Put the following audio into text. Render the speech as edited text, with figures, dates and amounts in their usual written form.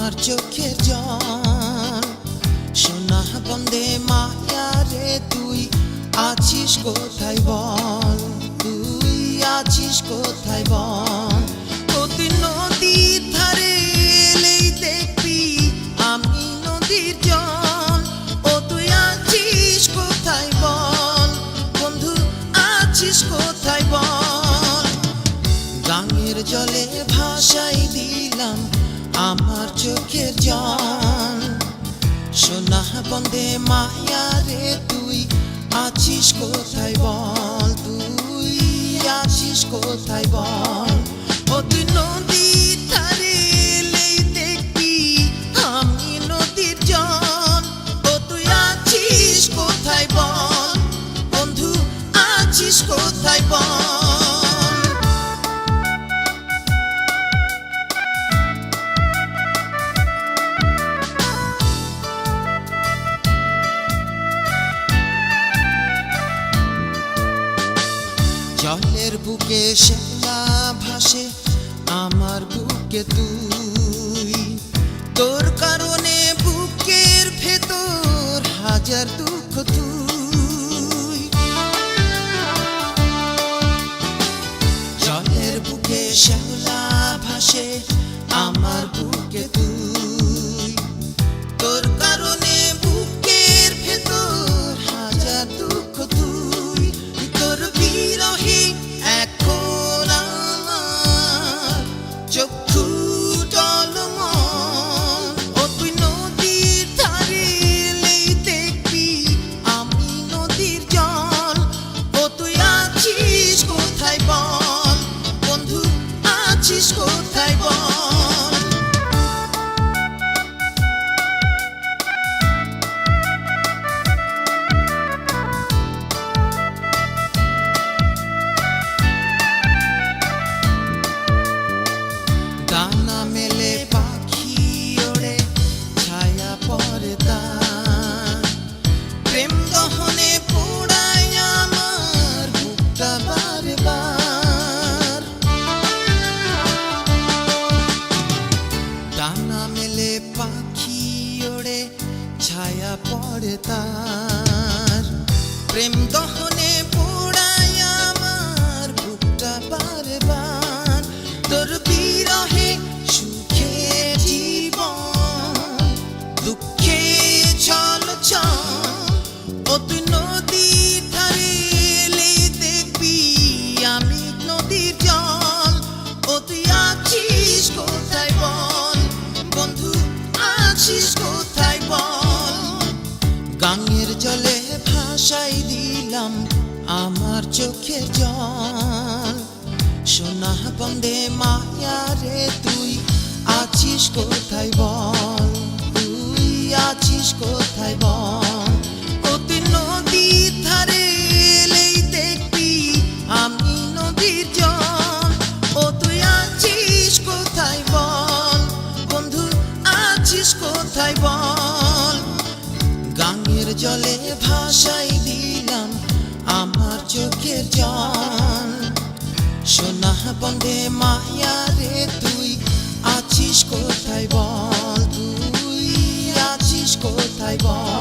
আমার চোখের জল। সোনা বন্দে মায়া রে তুই আছিস কোথায় বল, তুই আছিস কোথায় বল। ও তুই নদীর ধারে এলেই দেখবি আমি নদীর জল। ও তুই আছিস কোথায় বল, বন্ধু আছিস কোথায় বল। গাঙের জলে ভাসাই দিলাম আমার চোখের জল। সোনা বন্দে মায়া রে তুই আছিস কোথায় বল, তুই আছিস কোথায় বল। ও তুই নদীর ধারে এলেই দেখবি আমি নদীর জল। ও তুই আছিস কোথায় বল, বন্ধু আছিস কোথায় বল। জলের বুকে শ্যাওলা ভাসে আমার বুকে তুই, তোর কারণে বুকের ভেতর হাজার দুঃখ তুই। জলের বুকে শ্যাওলা ভাসে আমার বুকে তুই, তোর কারণে বুকের ভেতর হাজার দুঃখ তুই। তোর বিরহে এখন আমার চক্ষু টলমল। ও তুই নদীর ধারে এলেই দেখবি আমি নদীর জল। ও তুই আছিস কোথায় বল, বন্ধু আছিস কোথায় বল। ডানা মেলে পাখি ওড়ে ছায়া পড়ে তার, প্রেম দহনে পোড়ায় আমার বুকটা বারে বার। ডানা মেলে পাখি ওড়ে ছায়া পড়ে তার, প্রেম দহনে পোড়ায় আমার বুকটা বারে বার। তোর বিরহে সুখে জীবন দুঃখে ছল ছল। ও তুই নদীর ধারে এলেই দেখবি আমি নদীর জল। ও তুই আছিস কোথায় বল, বন্ধু আছিস কোথায় বল। গাঙের জলে ভাসাই দিলাম আমার চোখের জল। সোনা বন্দে মায়া রে তুই আছিস কোথায় বল, তুই আছিস কোথায় বল। ও তুই নদীর ধারে এলেই দেখবি আমি নদীর জল। ও তুই আছিস কোথায় বল, বন্ধু আছিস কোথায় বল। গাঙের জলে ভাসাই দিলাম আমার চোখের জল। সোনা বন্দে মায়া রে তুই আছিস কোথায় বল, তুই আছিস কোথায় বল।